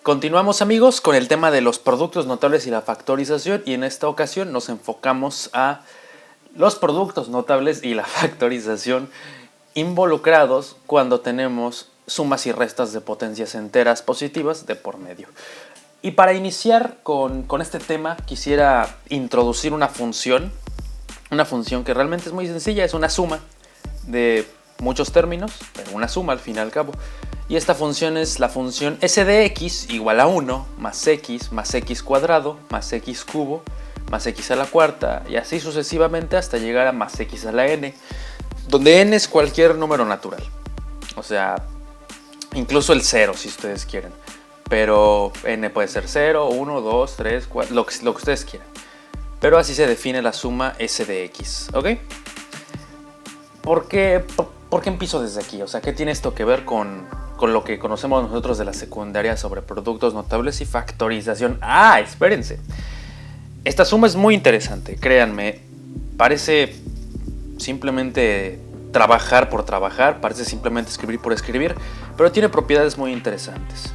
Continuamos, amigos, con el tema de los productos notables y la factorización, y en esta ocasión nos enfocamos a los productos notables y la factorización involucrados cuando tenemos sumas y restas de potencias enteras positivas de por medio. Y para iniciar con este tema quisiera introducir una función que realmente es muy sencilla, es una suma de muchos términos, pero una suma al fin y al cabo. Y esta función es la función s de x igual a 1 más x cuadrado más x cubo más x a la cuarta y así sucesivamente hasta llegar a más x a la n, donde n es cualquier número natural, o sea, incluso el 0 si ustedes quieren, pero n puede ser 0, 1, 2, 3, 4, lo que ustedes quieran, pero así se define la suma s de x, ¿ok? ¿Por qué empiezo desde aquí? O sea, ¿qué tiene esto que ver con lo que conocemos nosotros de la secundaria sobre productos notables y factorización? ¡Ah, espérense! Esta suma es muy interesante, créanme. Parece simplemente trabajar por trabajar, parece simplemente escribir por escribir, pero tiene propiedades muy interesantes.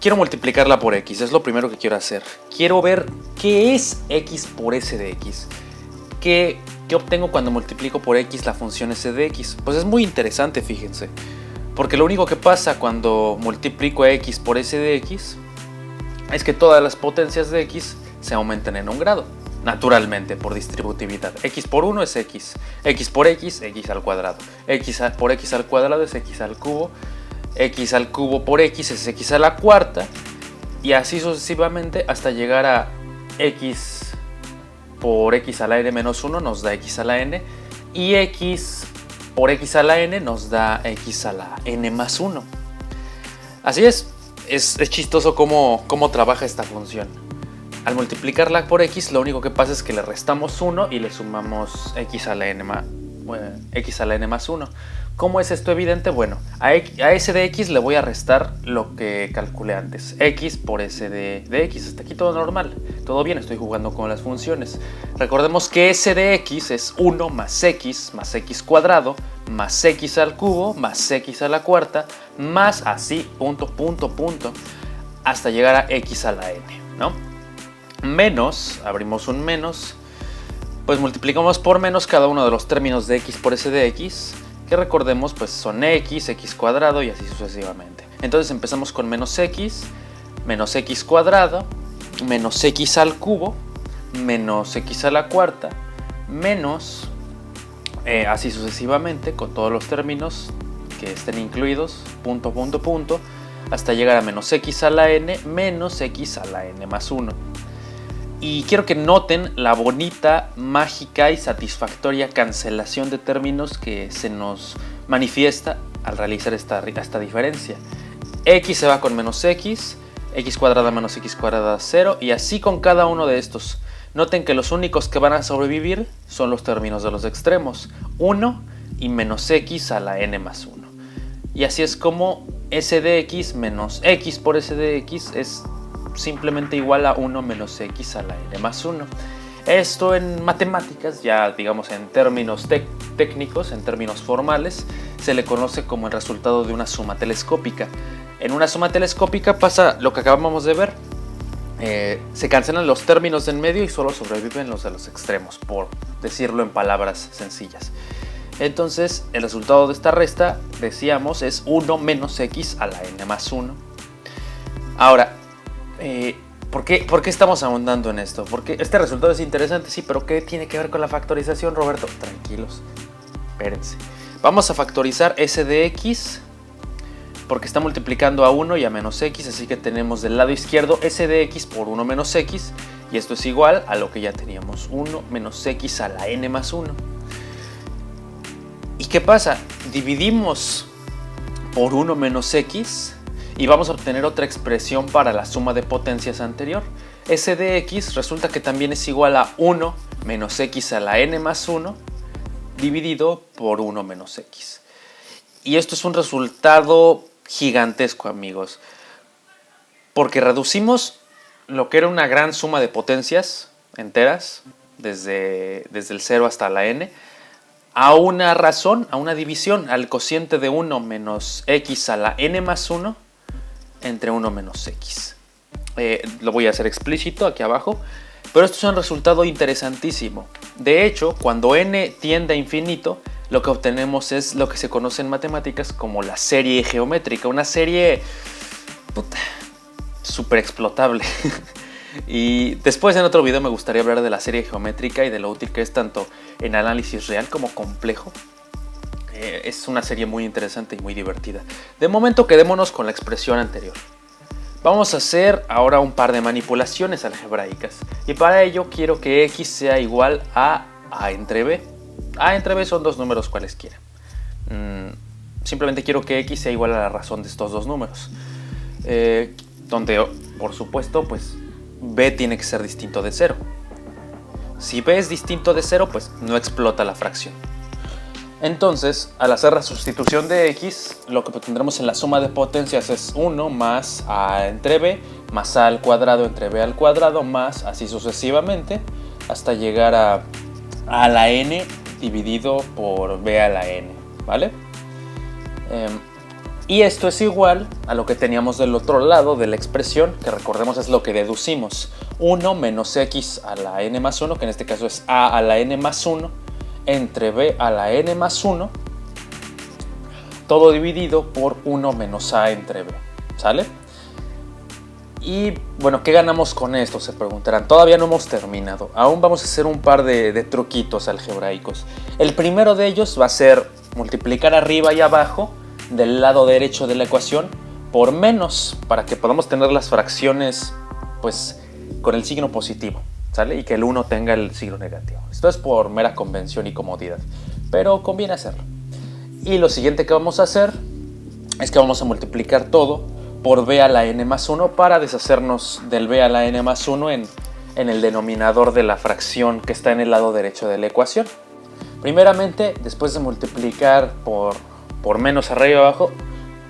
Quiero multiplicarla por x, es lo primero que quiero hacer. Quiero ver qué es x por s de x. ¿Qué obtengo cuando multiplico por x la función s de x? Pues es muy interesante, fíjense. Porque lo único que pasa cuando multiplico a x por s de x es que todas las potencias de x se aumentan en un grado, naturalmente, por distributividad. X por 1 es x, x por x, x al cuadrado, x por x al cuadrado es x al cubo por x es x a la cuarta, y así sucesivamente hasta llegar a x por x a la n menos 1 nos da x a la n, y x por x a la n nos da x a la n más 1. Así es chistoso cómo trabaja esta función. Al multiplicarla por x, lo único que pasa es que le restamos 1 y le sumamos x a la n más 1. ¿Cómo es esto evidente? Bueno, a s de x le voy a restar lo que calculé antes, x por s de x. Hasta aquí todo normal, todo bien, estoy jugando con las funciones. Recordemos que s de x es 1 más x cuadrado más x al cubo más x a la cuarta más así, punto, hasta llegar a x a la n, ¿no? Menos, abrimos un menos, pues multiplicamos por menos cada uno de los términos de x por s de x, que recordemos pues son x cuadrado y así sucesivamente. Entonces empezamos con menos x cuadrado, menos x al cubo, menos x a la cuarta, menos, así sucesivamente con todos los términos que estén incluidos, punto, hasta llegar a menos x a la n menos x a la n más 1. Y quiero que noten la bonita, mágica y satisfactoria cancelación de términos que se nos manifiesta al realizar esta diferencia. X se va con menos x cuadrada menos x cuadrada 0, y así con cada uno de estos. Noten que los únicos que van a sobrevivir son los términos de los extremos, 1 y menos x a la n más 1. Y así es como s de x menos x por s de x es simplemente igual a 1 menos x a la n más 1. Esto en matemáticas, ya digamos en términos técnicos, en términos formales, se le conoce como el resultado de una suma telescópica. En una suma telescópica pasa lo que acabamos de ver. Se cancelan los términos de en medio y solo sobreviven los de los extremos, por decirlo en palabras sencillas. Entonces el resultado de esta resta, decíamos, es 1 menos x a la n más 1. Ahora, ¿por qué estamos ahondando en esto? Porque este resultado es interesante, sí, pero ¿qué tiene que ver con la factorización, Roberto? Tranquilos, espérense. Vamos a factorizar s de x porque está multiplicando a 1 y a menos x, así que tenemos del lado izquierdo s de x por 1 menos x, y esto es igual a lo que ya teníamos, 1 menos x a la n más 1. ¿Y qué pasa? Dividimos por 1 menos x y vamos a obtener otra expresión para la suma de potencias anterior. S de x resulta que también es igual a 1 menos x a la n más 1 dividido por 1 menos x. Y esto es un resultado gigantesco, amigos, porque reducimos lo que era una gran suma de potencias enteras, desde el 0 hasta la n, a una razón, a una división, al cociente de 1 menos x a la n más 1, entre 1 menos x. Lo voy a hacer explícito aquí abajo, pero esto es un resultado interesantísimo. De hecho, cuando n tiende a infinito, lo que obtenemos es lo que se conoce en matemáticas como la serie geométrica, una serie súper explotable. Y después en otro video me gustaría hablar de la serie geométrica y de lo útil que es tanto en análisis real como complejo. Es una serie muy interesante y muy divertida. De momento quedémonos con la expresión anterior. Vamos a hacer ahora un par de manipulaciones algebraicas. Y para ello quiero que x sea igual a a entre b. A entre b son dos números cualesquiera. Simplemente quiero que x sea igual a la razón de estos dos números. Donde, por supuesto, pues b tiene que ser distinto de 0. Si b es distinto de 0, pues no explota la fracción. Entonces, al hacer la sustitución de x, lo que tendremos en la suma de potencias es 1 más a entre b, más a al cuadrado entre b al cuadrado, más así sucesivamente, hasta llegar a la n dividido por b a la n, ¿vale? Y esto es igual a lo que teníamos del otro lado de la expresión, que recordemos es lo que deducimos. 1 menos x a la n más 1, que en este caso es a la n más 1, entre b a la n más 1, todo dividido por 1 menos a entre b, ¿sale? Y bueno, ¿qué ganamos con esto? Se preguntarán. Todavía no hemos terminado. Aún vamos a hacer un par de truquitos algebraicos. El primero de ellos va a ser multiplicar arriba y abajo del lado derecho de la ecuación por menos, para que podamos tener las fracciones pues con el signo positivo, ¿sale? Y que el 1 tenga el signo negativo. Esto es por mera convención y comodidad, pero conviene hacerlo. Y lo siguiente que vamos a hacer es que vamos a multiplicar todo por b a la n más 1 para deshacernos del b a la n más 1 en el denominador de la fracción que está en el lado derecho de la ecuación. Primeramente, después de multiplicar por menos arriba y abajo,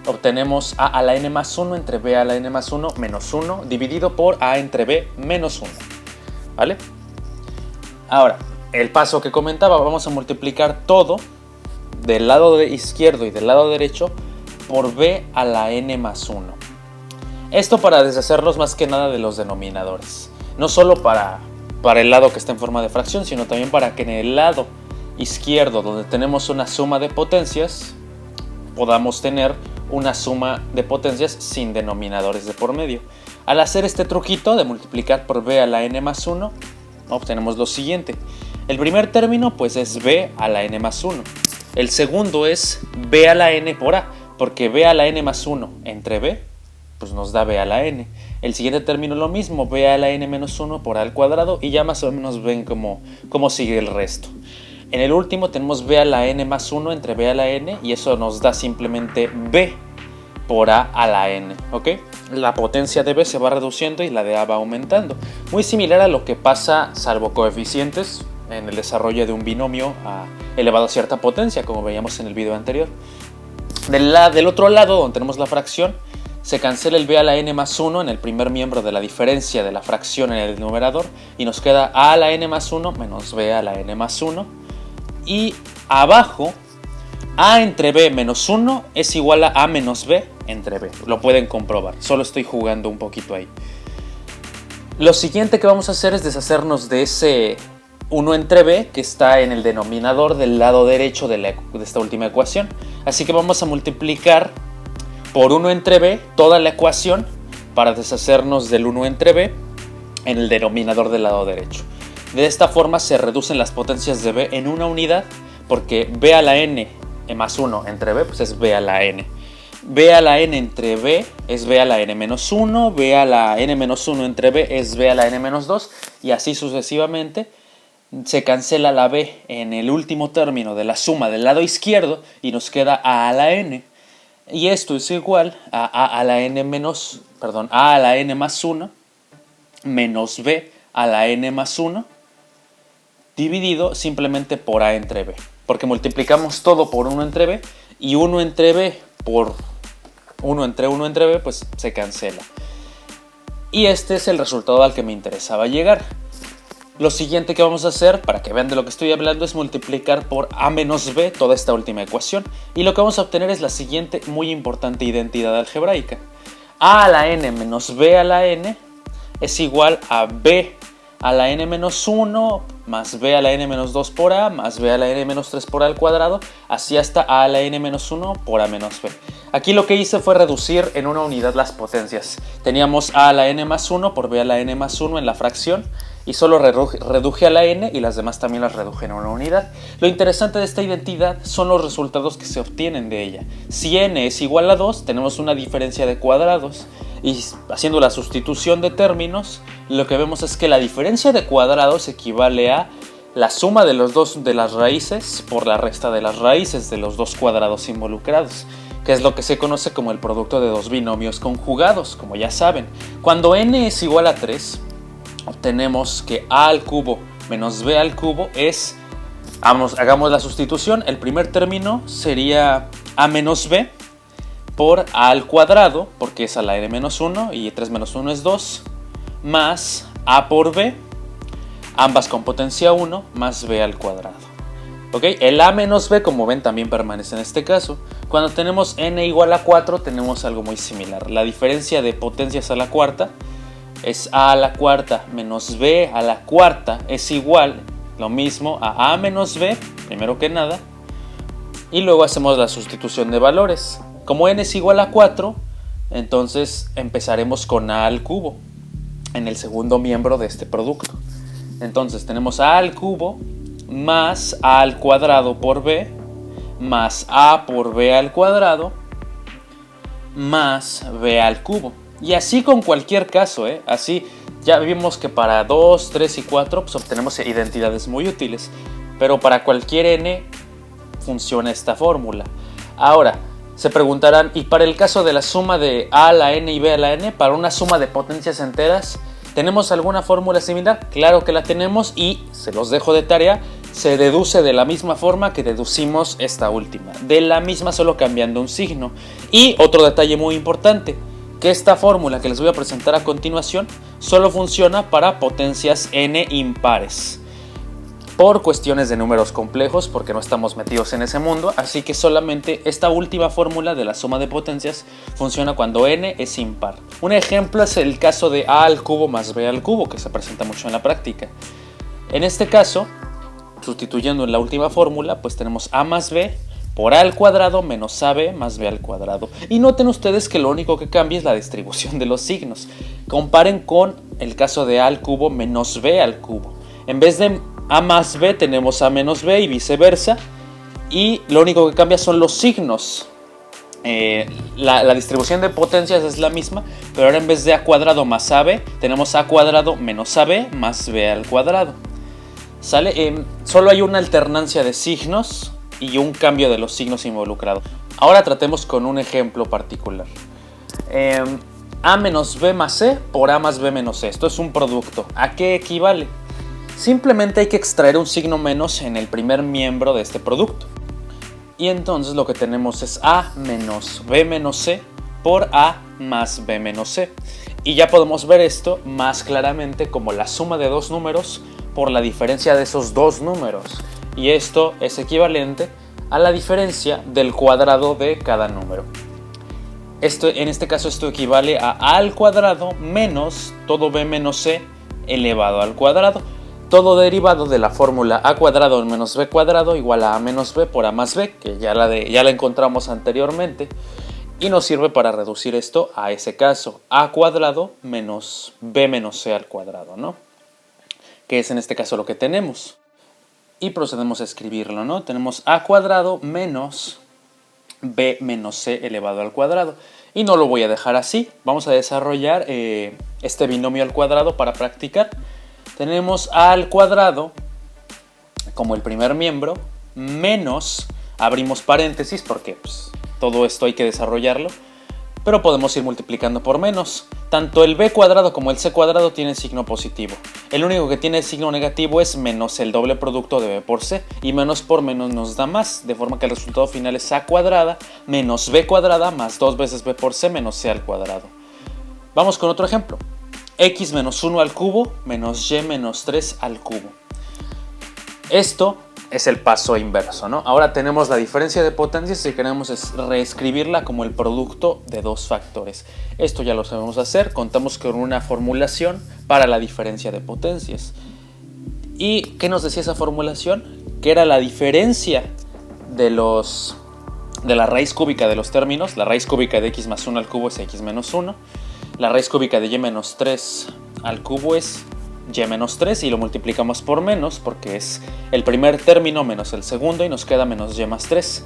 obtenemos a la n más 1 entre b a la n más 1 menos 1 dividido por a entre b menos 1. ¿Vale? Ahora, el paso que comentaba, vamos a multiplicar todo del lado izquierdo y del lado derecho por b a la n más 1. Esto para deshacernos más que nada de los denominadores. No solo para el lado que está en forma de fracción, sino también para que en el lado izquierdo, donde tenemos una suma de potencias, podamos tener una suma de potencias sin denominadores de por medio. Al hacer este truquito de multiplicar por b a la n más 1, obtenemos lo siguiente. El primer término pues es b a la n más 1. El segundo es b a la n por a, porque b a la n más 1 entre b pues nos da b a la n. El siguiente término lo mismo, b a la n menos 1 por a al cuadrado, y ya más o menos ven cómo sigue el resto. En el último tenemos b a la n más 1 entre b a la n, y eso nos da simplemente b por a la n, ¿ok? La potencia de b se va reduciendo y la de a va aumentando. Muy similar a lo que pasa, salvo coeficientes, en el desarrollo de un binomio elevado a cierta potencia, como veíamos en el video anterior. Del otro lado, donde tenemos la fracción, se cancela el b a la n más 1 en el primer miembro de la diferencia de la fracción en el numerador, y nos queda a a la n más 1 menos b a la n más 1. Y abajo, a entre b menos 1 es igual a menos b entre b. Lo pueden comprobar, solo estoy jugando un poquito ahí. Lo siguiente que vamos a hacer es deshacernos de ese 1 entre b que está en el denominador del lado derecho de esta última ecuación. Así que vamos a multiplicar por 1 entre b toda la ecuación para deshacernos del 1 entre b en el denominador del lado derecho. De esta forma se reducen las potencias de b en una unidad, porque b a la n más 1 entre b pues es b a la n. b a la n entre b es b a la n menos 1, b a la n menos 1 entre b es b a la n menos 2, y así sucesivamente. Se cancela la b en el último término de la suma del lado izquierdo y nos queda a la n. Y esto es igual a la n a la n más 1 menos b a la n más 1 dividido simplemente por a entre b, porque multiplicamos todo por 1 entre b, y 1 entre b por 1 entre b pues se cancela. Y este es el resultado al que me interesaba llegar. Lo siguiente que vamos a hacer, para que vean de lo que estoy hablando, es multiplicar por a menos b toda esta última ecuación, y lo que vamos a obtener es la siguiente muy importante identidad algebraica. a a la n menos b a la n es igual a b a la n menos 1 más b a la n menos 2 por a más b a la n menos 3 por a al cuadrado, así hasta a a la n menos 1 por a menos b. Aquí lo que hice fue reducir en una unidad las potencias. Teníamos a la n más 1 por b a la n más 1 en la fracción y solo reduje a la n y las demás también las reduje en una unidad. Lo interesante de esta identidad son los resultados que se obtienen de ella. Si n es igual a 2, tenemos una diferencia de cuadrados y haciendo la sustitución de términos, lo que vemos es que la diferencia de cuadrados equivale a la suma de las raíces por la resta de las raíces de los dos cuadrados involucrados, que es lo que se conoce como el producto de dos binomios conjugados, como ya saben. Cuando n es igual a 3, obtenemos que a al cubo menos b al cubo es, hagamos la sustitución, el primer término sería a menos b por a al cuadrado, porque es a la n menos 1 y 3 menos 1 es 2, más a por b, ambas con potencia 1, más b al cuadrado. ¿Okay? El a menos b, como ven, también permanece en este caso. Cuando tenemos n igual a 4, tenemos algo muy similar. La diferencia de potencias a la cuarta es a la cuarta menos b a la cuarta es igual, lo mismo, a menos b, primero que nada, y luego hacemos la sustitución de valores. Como n es igual a 4, entonces empezaremos con a al cubo en el segundo miembro de este producto. Entonces tenemos a al cubo más a al cuadrado por b más a por b al cuadrado más b al cubo. Y así con cualquier caso, así ya vimos que para 2, 3 y 4 pues obtenemos identidades muy útiles, pero para cualquier n funciona esta fórmula. Ahora, se preguntarán, ¿y para el caso de la suma de a la n y b a la n, para una suma de potencias enteras, ¿tenemos alguna fórmula similar? Claro que la tenemos y, se los dejo de tarea, se deduce de la misma forma que deducimos esta última, de la misma solo cambiando un signo. Y otro detalle muy importante, que esta fórmula que les voy a presentar a continuación solo funciona para potencias n impares, por cuestiones de números complejos, porque no estamos metidos en ese mundo, así que solamente esta última fórmula de la suma de potencias funciona cuando n es impar. Un ejemplo es el caso de a al cubo más b al cubo, que se presenta mucho en la práctica. En este caso, sustituyendo en la última fórmula, pues tenemos a más b por a al cuadrado menos ab más b al cuadrado. Y noten ustedes que lo único que cambia es la distribución de los signos. Comparen con el caso de a al cubo menos b al cubo. En vez de a más b tenemos a menos b y viceversa, y lo único que cambia son los signos. La distribución de potencias es la misma, pero ahora en vez de a cuadrado más ab tenemos a cuadrado menos ab más b al cuadrado. ¿Sale? Solo hay una alternancia de signos y un cambio de los signos involucrados. Ahora tratemos con un ejemplo particular. A menos b más c por a más b menos c. Esto es un producto. ¿A qué equivale? Simplemente hay que extraer un signo menos en el primer miembro de este producto. Y entonces lo que tenemos es a menos b menos c por a más b menos c. Y ya podemos ver esto más claramente como la suma de dos números por la diferencia de esos dos números. Y esto es equivalente a la diferencia del cuadrado de cada número. En este caso esto equivale a al cuadrado menos todo b menos c elevado al cuadrado. Todo derivado de la fórmula a cuadrado menos b cuadrado igual a menos b por a más b, que ya la encontramos anteriormente, y nos sirve para reducir esto a ese caso, a cuadrado menos b menos c al cuadrado, ¿no? Que es en este caso lo que tenemos. Y procedemos a escribirlo, ¿no? Tenemos a cuadrado menos b menos c elevado al cuadrado. Y no lo voy a dejar así, vamos a desarrollar este binomio al cuadrado para practicar. Tenemos a al cuadrado como el primer miembro, menos, abrimos paréntesis porque pues, todo esto hay que desarrollarlo, pero podemos ir multiplicando por menos. Tanto el b cuadrado como el c cuadrado tienen signo positivo. El único que tiene signo negativo es menos el doble producto de b por c, y menos por menos nos da más, de forma que el resultado final es a cuadrada menos b cuadrada más 2 veces b por c menos c al cuadrado. Vamos con otro ejemplo. X menos 1 al cubo menos y menos 3 al cubo. Esto es el paso inverso, ¿no? Ahora tenemos la diferencia de potencias y queremos reescribirla como el producto de dos factores. Esto ya lo sabemos hacer, contamos con una formulación para la diferencia de potencias. ¿Y qué nos decía esa formulación? Que era la diferencia de la raíz cúbica de los términos. La raíz cúbica de x más 1 al cubo es x menos 1. La raíz cúbica de y menos 3 al cubo es y menos 3 y lo multiplicamos por menos porque es el primer término menos el segundo y nos queda menos y más 3.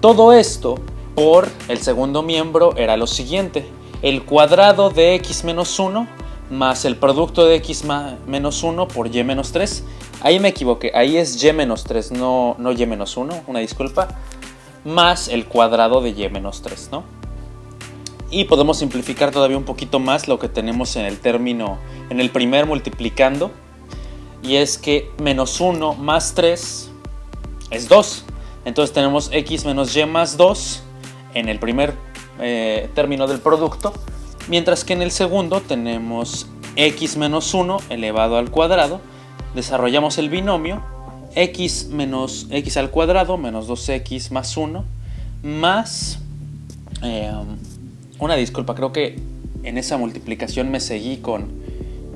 Todo esto por el segundo miembro era lo siguiente: el cuadrado de x menos 1 más el producto de x menos 1 por y menos 3. Ahí me equivoqué, ahí es y menos 3, no y menos 1, una disculpa, más el cuadrado de y menos 3, ¿no? Y podemos simplificar todavía un poquito más lo que tenemos en el término, en el primer multiplicando, y es que menos 1 más 3 es 2. Entonces tenemos x menos y más 2 en el primer término del producto, mientras que en el segundo tenemos x menos 1 elevado al cuadrado. Desarrollamos el binomio x menos x al cuadrado menos 2x más 1 más... una disculpa, creo que en esa multiplicación me seguí con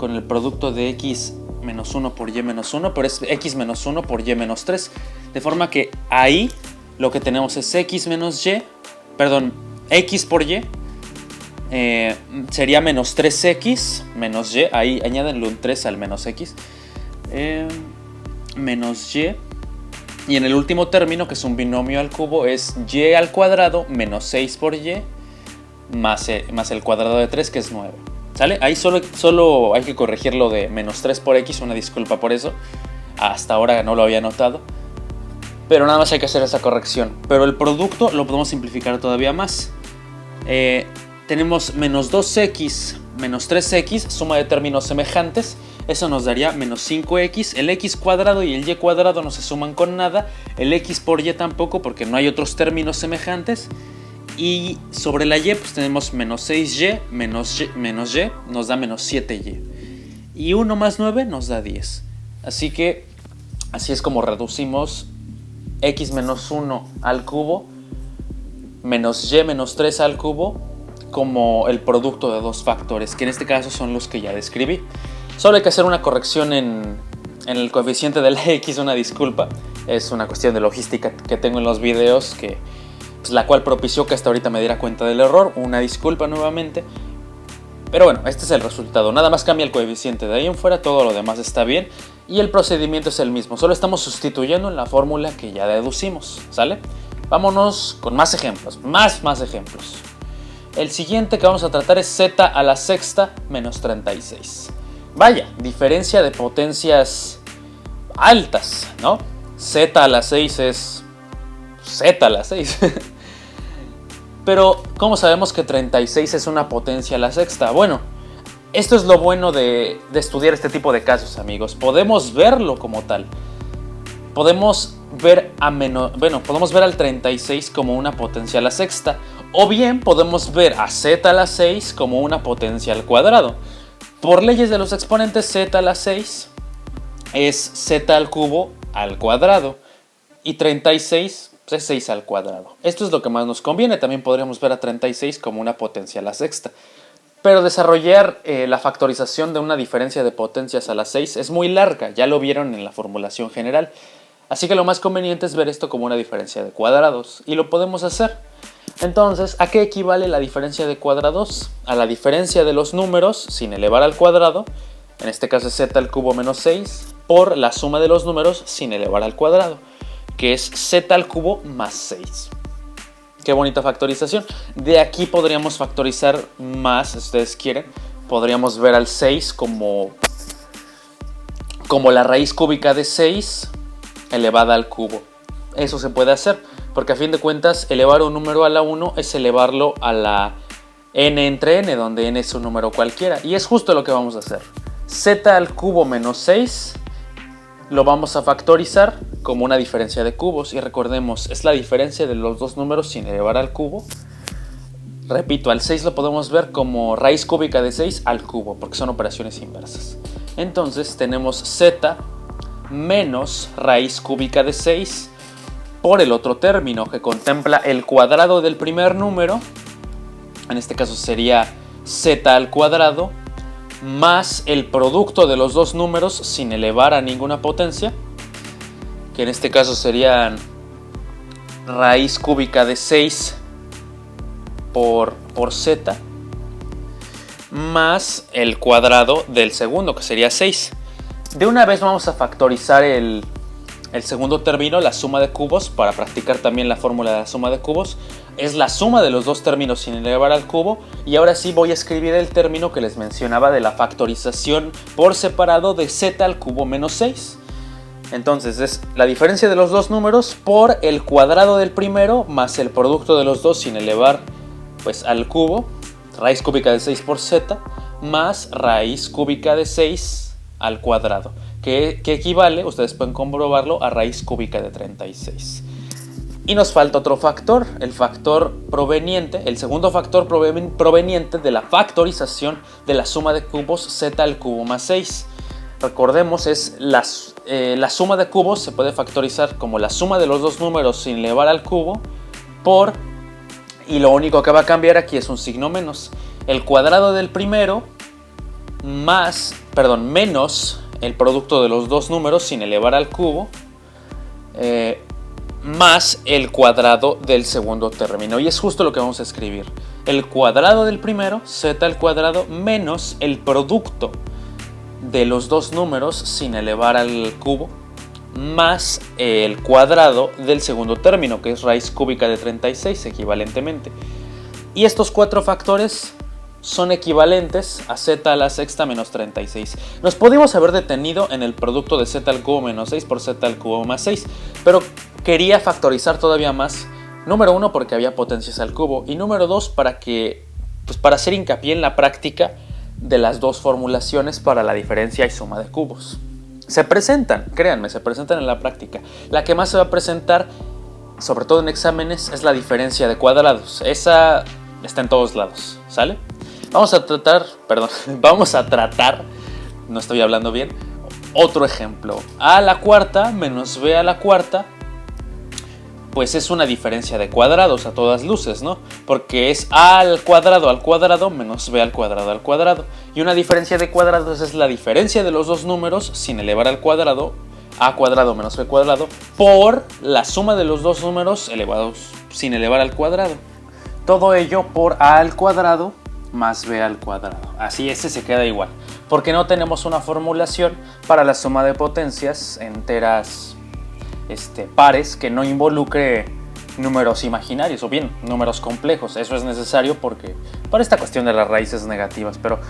el producto de x menos 1 por y menos 1, pero es x menos 1 por y menos 3. De forma que ahí lo que tenemos es x menos y, perdón, x por y, sería menos 3x menos y, ahí añádenle un 3 al menos x, menos y. Y en el último término, que es un binomio al cubo, es y al cuadrado menos 6 por y más el cuadrado de 3, que es 9. ¿Sale? Ahí solo hay que corregir lo de menos 3 por x, una disculpa por eso. Hasta ahora no lo había notado. Pero nada más hay que hacer esa corrección. Pero el producto lo podemos simplificar todavía más. Tenemos menos 2x menos 3x, suma de términos semejantes. Eso nos daría menos 5x. El x cuadrado y el y cuadrado no se suman con nada. El x por y tampoco, porque no hay otros términos semejantes. Y sobre la y pues tenemos menos 6y menos y nos da menos 7y. Y 1 más 9 nos da 10. Así que así es como reducimos x menos 1 al cubo menos y menos 3 al cubo como el producto de dos factores, que en este caso son los que ya describí. Solo hay que hacer una corrección en el coeficiente de la x, una disculpa. Es una cuestión de logística que tengo en los videos, pues, la cual propició que hasta ahorita me diera cuenta del error. Una disculpa nuevamente. Pero bueno, este es el resultado. Nada más cambia el coeficiente. De ahí en fuera todo lo demás está bien. Y el procedimiento es el mismo. Solo estamos sustituyendo en la fórmula que ya deducimos. ¿Sale? Vámonos con más ejemplos. Más ejemplos. El siguiente que vamos a tratar es z a la sexta menos 36. Vaya, diferencia de potencias altas, ¿no? Z a la 6 es z a la 6. Pero, ¿cómo sabemos que 36 es una potencia a la sexta? Bueno, esto es lo bueno de estudiar este tipo de casos, amigos. Podemos verlo como tal. Podemos ver podemos ver al 36 como una potencia a la sexta. O bien podemos ver a z a la 6 como una potencia al cuadrado. Por leyes de los exponentes, z a la 6 es z al cubo al cuadrado. Y 36 es 6 al cuadrado. Esto es lo que más nos conviene. También podríamos ver a 36 como una potencia a la sexta. Pero desarrollar la factorización de una diferencia de potencias a la 6 es muy larga. Ya lo vieron en la formulación general. Así que lo más conveniente es ver esto como una diferencia de cuadrados. Y lo podemos hacer. Entonces, ¿a qué equivale la diferencia de cuadrados? A la diferencia de los números sin elevar al cuadrado. En este caso es z al cubo menos 6 por la suma de los números sin elevar al cuadrado, que es z al cubo más 6. Qué bonita factorización. De aquí podríamos factorizar más, si ustedes quieren. Podríamos ver al 6 como la raíz cúbica de 6 elevada al cubo. Eso se puede hacer, porque a fin de cuentas elevar un número a la 1 es elevarlo a la n entre n, donde n es un número cualquiera. Y es justo lo que vamos a hacer. Z al cubo menos 6 lo vamos a factorizar como una diferencia de cubos. Y recordemos, es la diferencia de los dos números sin elevar al cubo. Repito, al 6 lo podemos ver como raíz cúbica de 6 al cubo, porque son operaciones inversas. Entonces tenemos z menos raíz cúbica de 6 por el otro término que contempla el cuadrado del primer número, en este caso sería z al cuadrado, más el producto de los dos números sin elevar a ninguna potencia, que en este caso serían raíz cúbica de 6 por z, más el cuadrado del segundo, que sería 6. De una vez vamos a factorizar el segundo término, la suma de cubos, para practicar también la fórmula de la suma de cubos. Es la suma de los dos términos sin elevar al cubo. Y ahora sí voy a escribir el término que les mencionaba de la factorización por separado de z al cubo menos 6. Entonces es la diferencia de los dos números por el cuadrado del primero más el producto de los dos sin elevar pues al cubo, raíz cúbica de 6 por z, más raíz cúbica de 6 al cuadrado, que equivale, ustedes pueden comprobarlo, a raíz cúbica de 36. Y nos falta otro factor, el factor proveniente, el segundo factor proveniente de la factorización de la suma de cubos z al cubo más 6. Recordemos, es la suma de cubos se puede factorizar como la suma de los dos números sin elevar al cubo por, y lo único que va a cambiar aquí es un signo menos, el cuadrado del primero menos el producto de los dos números sin elevar al cubo, más el cuadrado del segundo término. Y es justo lo que vamos a escribir. El cuadrado del primero, z al cuadrado, menos el producto de los dos números sin elevar al cubo, más el cuadrado del segundo término, que es raíz cúbica de 36 equivalentemente. Y estos cuatro factores son equivalentes a z a la sexta menos 36. Nos pudimos haber detenido en el producto de z al cubo menos 6 por z al cubo más 6, pero quería factorizar todavía más. Número 1, porque había potencias al cubo, y número 2, para hacer hincapié en la práctica de las dos formulaciones para la diferencia y suma de cubos. Se presentan, créanme, se presentan en la práctica. La que más se va a presentar, sobre todo en exámenes, es la diferencia de cuadrados. Esa está en todos lados, ¿sale? Vamos a tratar, no estoy hablando bien, otro ejemplo. A a la cuarta menos b a la cuarta, pues es una diferencia de cuadrados a todas luces, ¿no? Porque es a al cuadrado menos b al cuadrado. Y una diferencia de cuadrados es la diferencia de los dos números sin elevar al cuadrado, a cuadrado menos b cuadrado, por la suma de los dos números elevados sin elevar al cuadrado. Todo ello por a al cuadrado más b al cuadrado. Así ese se queda igual, porque no tenemos una formulación para la suma de potencias enteras pares que no involucre números imaginarios o bien números complejos. Eso es necesario porque para esta cuestión de las raíces negativas, pero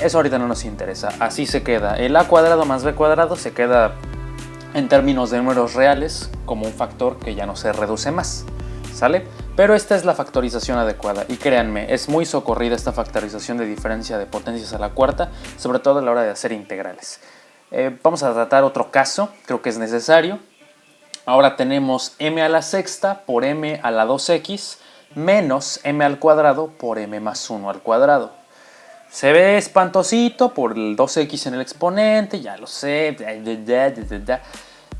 eso ahorita no nos interesa. Así se queda, el a cuadrado más b cuadrado se queda en términos de números reales como un factor que ya no se reduce más, ¿sale? Pero esta es la factorización adecuada y créanme, es muy socorrida esta factorización de diferencia de potencias a la cuarta, sobre todo a la hora de hacer integrales. Vamos a tratar otro caso, creo que es necesario. Ahora tenemos m a la sexta por m a la 2x menos m al cuadrado por m más 1 al cuadrado. Se ve espantosito por el 2x en el exponente, ya lo sé.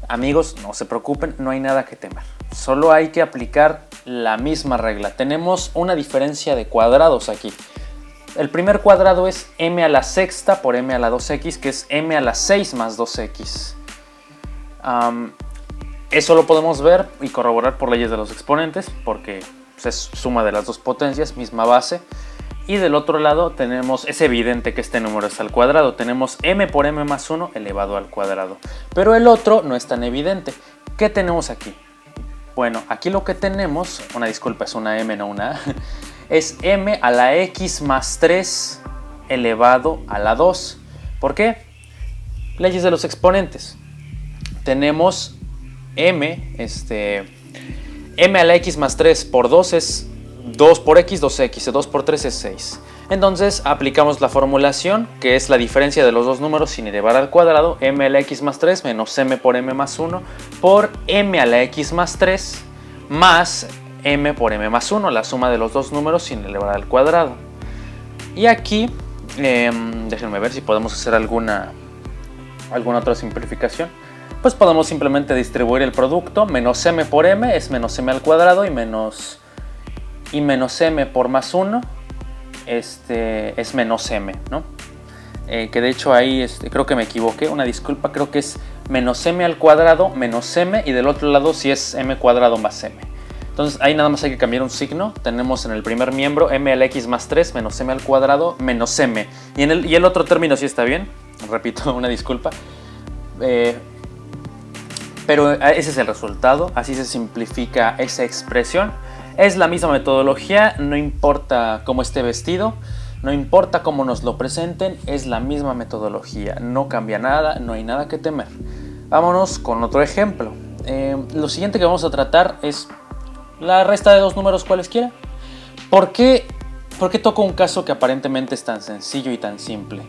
Amigos, no se preocupen, no hay nada que temer. Solo hay que aplicar la misma regla. Tenemos una diferencia de cuadrados aquí. El primer cuadrado es m a la sexta por m a la 2x, que es m a la 6 más 2x. Eso lo podemos ver y corroborar por leyes de los exponentes, porque es suma de las dos potencias, misma base. Y del otro lado tenemos, es evidente que este número es al cuadrado, tenemos m por m más 1 elevado al cuadrado. Pero el otro no es tan evidente. ¿Qué tenemos aquí? Bueno, aquí lo que tenemos, una disculpa, es una m, no una a, es m a la x más 3 elevado a la 2. ¿Por qué? Leyes de los exponentes. Tenemos m a la x más 3 por 2 es 2 por x, 2x, 2 por 3 es 6. Entonces aplicamos la formulación, que es la diferencia de los dos números sin elevar al cuadrado, m a la x más 3 menos m por m más 1 por m a la x más 3 más m por m más 1, la suma de los dos números sin elevar al cuadrado. Y aquí, déjenme ver si podemos hacer alguna otra simplificación. pues podemos simplemente distribuir el producto. Menos m por m es menos m al cuadrado y menos m por más 1 es menos m, ¿no? Que de hecho ahí creo que me equivoqué, una disculpa, creo que es menos m al cuadrado menos m, y del otro lado sí es m cuadrado más m. Entonces ahí nada más hay que cambiar un signo. Tenemos en el primer miembro m a la x más 3 menos m al cuadrado menos m. Y el otro término sí está bien, repito, una disculpa. Pero ese es el resultado, así se simplifica esa expresión. Es la misma metodología, no importa cómo esté vestido, no importa cómo nos lo presenten, es la misma metodología, no cambia nada, no hay nada que temer. Vámonos con otro ejemplo. Lo siguiente que vamos a tratar es la resta de dos números cualesquiera. ¿Por qué toco un caso que aparentemente es tan sencillo y tan simple?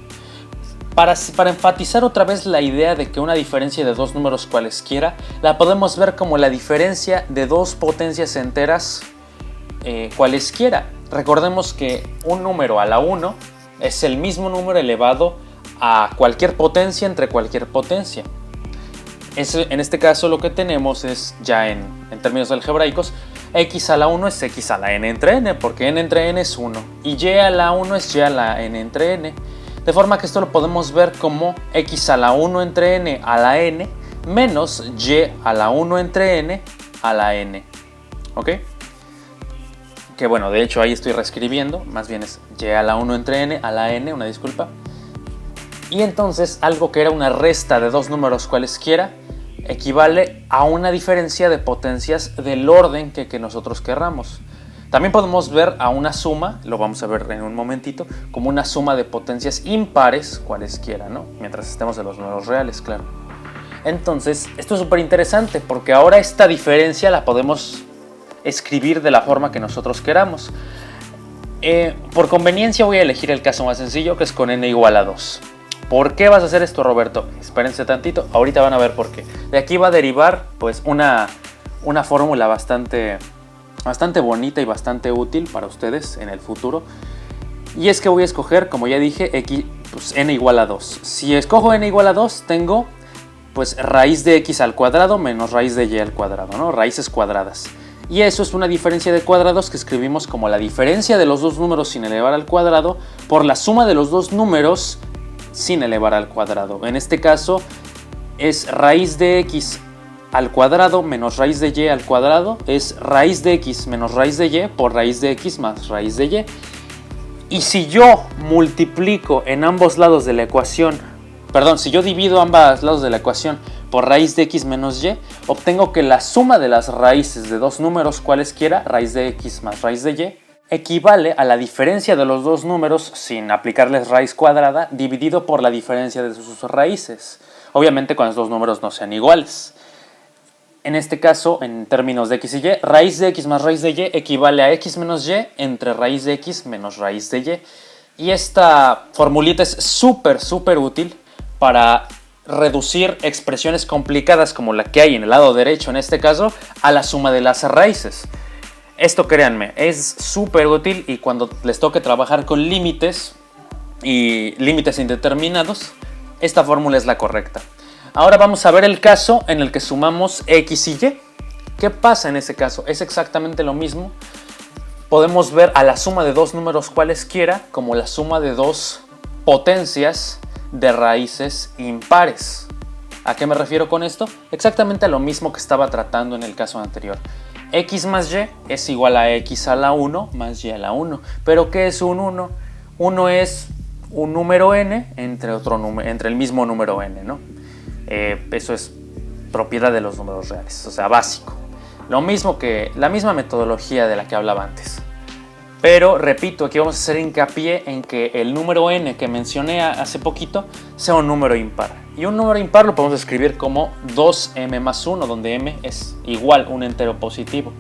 Para enfatizar otra vez la idea de que una diferencia de dos números cualesquiera la podemos ver como la diferencia de dos potencias enteras cualesquiera. Recordemos que un número a la 1 es el mismo número elevado a cualquier potencia entre cualquier potencia. En este caso lo que tenemos es, ya en términos algebraicos, x a la 1 es x a la n entre n, porque n entre n es 1, y y a la 1 es y a la n entre n. De forma que esto lo podemos ver como x a la 1 entre n a la n menos y a la 1 entre n a la n. ¿Ok? Que bueno, de hecho ahí estoy reescribiendo, más bien es y a la 1 entre n a la n, una disculpa. Y entonces algo que era una resta de dos números cualesquiera equivale a una diferencia de potencias del orden que nosotros querramos. También podemos ver a una suma, lo vamos a ver en un momentito, como una suma de potencias impares cualesquiera, ¿no? Mientras estemos en los números reales, claro. Entonces, esto es súper interesante porque ahora esta diferencia la podemos escribir de la forma que nosotros queramos. Por conveniencia voy a elegir el caso más sencillo, que es con n igual a 2. ¿Por qué vas a hacer esto, Roberto? Espérense tantito, ahorita van a ver por qué. De aquí va a derivar pues una fórmula bastante bonita y bastante útil para ustedes en el futuro. Y es que voy a escoger, como ya dije, n igual a 2. Si escojo n igual a 2, tengo pues raíz de x al cuadrado menos raíz de y al cuadrado, ¿no? Raíces cuadradas. Y eso es una diferencia de cuadrados que escribimos como la diferencia de los dos números sin elevar al cuadrado por la suma de los dos números sin elevar al cuadrado. En este caso es raíz de x al cuadrado menos raíz de y al cuadrado, es raíz de x menos raíz de y por raíz de x más raíz de y. Y si yo multiplico en ambos lados de la ecuación, si yo divido ambos lados de la ecuación por raíz de x menos y, obtengo que la suma de las raíces de dos números cualesquiera, raíz de x más raíz de y, equivale a la diferencia de los dos números sin aplicarles raíz cuadrada dividido por la diferencia de sus raíces. Obviamente cuando los dos números no sean iguales. En este caso, en términos de x y y, raíz de x más raíz de y equivale a x menos y entre raíz de x menos raíz de y. Y esta formulita es súper útil para reducir expresiones complicadas como la que hay en el lado derecho en este caso a la suma de las raíces. Esto, créanme, es súper útil y cuando les toque trabajar con límites y límites indeterminados, esta fórmula es la correcta. Ahora vamos a ver el caso en el que sumamos x y y. ¿Qué pasa en ese caso? Es exactamente lo mismo. Podemos ver a la suma de dos números cualesquiera como la suma de dos potencias de raíces impares. ¿A qué me refiero con esto? Exactamente a lo mismo que estaba tratando en el caso anterior. X más y es igual a x a la 1 más y a la 1. ¿Pero qué es un 1? 1 es un número n entre el mismo número n, ¿no? Eso es propiedad de los números reales, o sea, básico. La misma metodología de la que hablaba antes. Pero, repito, aquí vamos a hacer hincapié en que el número n que mencioné hace poquito sea un número impar. Y un número impar lo podemos escribir como 2m más 1, donde m es igual un entero positivo.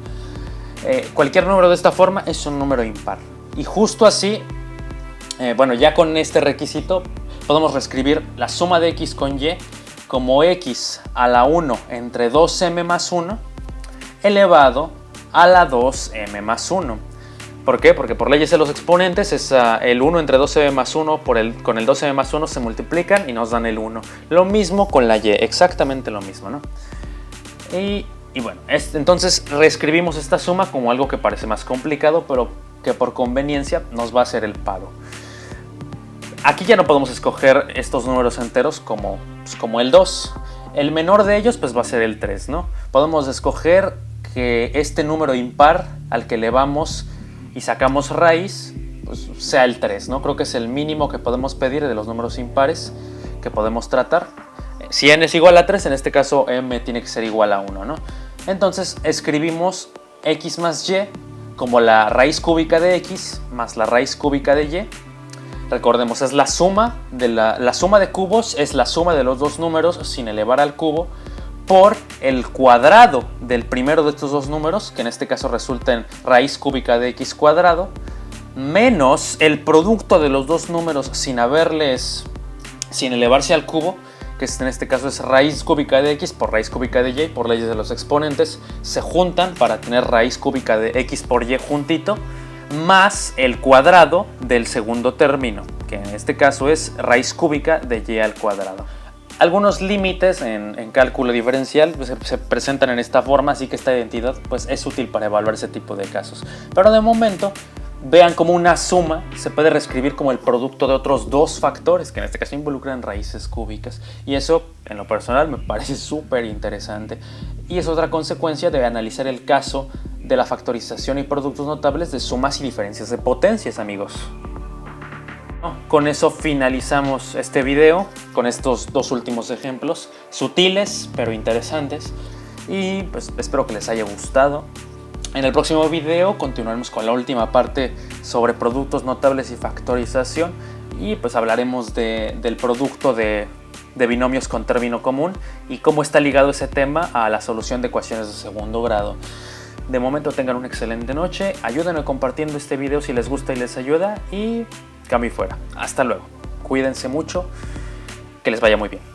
Cualquier número de esta forma es un número impar. Y justo así, ya con este requisito, podemos reescribir la suma de x con y como x a la 1 entre 2m más 1 elevado a la 2m más 1. ¿Por qué? Porque por leyes de los exponentes es el 1 entre 12b más 1 con el 12b más 1 se multiplican y nos dan el 1. Lo mismo con la y, exactamente lo mismo, ¿no? Y bueno, entonces reescribimos esta suma como algo que parece más complicado, pero que por conveniencia nos va a hacer el paro. Aquí ya no podemos escoger estos números enteros como el 2. El menor de ellos pues va a ser el 3, ¿no? Podemos escoger que este número impar al que elevamos y sacamos raíz pues sea el 3, ¿no? Creo que es el mínimo que podemos pedir de los números impares que podemos tratar. Si n es igual a 3, en este caso m tiene que ser igual a 1, ¿no? Entonces escribimos x más y como la raíz cúbica de x más la raíz cúbica de y. Recordemos, es la suma de la suma de cubos es la suma de los dos números sin elevar al cubo por el cuadrado del primero de estos dos números, que en este caso resulta en raíz cúbica de x cuadrado, menos el producto de los dos números sin elevarse al cubo, que en este caso es raíz cúbica de x por raíz cúbica de y, por leyes de los exponentes, se juntan para tener raíz cúbica de x por y juntito, más el cuadrado del segundo término, que en este caso es raíz cúbica de y al cuadrado. Algunos límites en cálculo diferencial pues, se presentan en esta forma, así que esta identidad pues, es útil para evaluar ese tipo de casos. Pero de momento, vean como una suma se puede reescribir como el producto de otros dos factores, que en este caso involucran raíces cúbicas. Y eso, en lo personal, me parece súper interesante. Y es otra consecuencia de analizar el caso de la factorización y productos notables de sumas y diferencias de potencias, amigos. Con eso finalizamos este video, con estos dos últimos ejemplos, sutiles pero interesantes, y pues espero que les haya gustado. En el próximo video continuaremos con la última parte sobre productos notables y factorización, y pues hablaremos del producto de binomios con término común y cómo está ligado ese tema a la solución de ecuaciones de segundo grado. De momento tengan una excelente noche, ayúdenme compartiendo este video si les gusta y les ayuda, y cambio y fuera. Hasta luego. Cuídense mucho, que les vaya muy bien.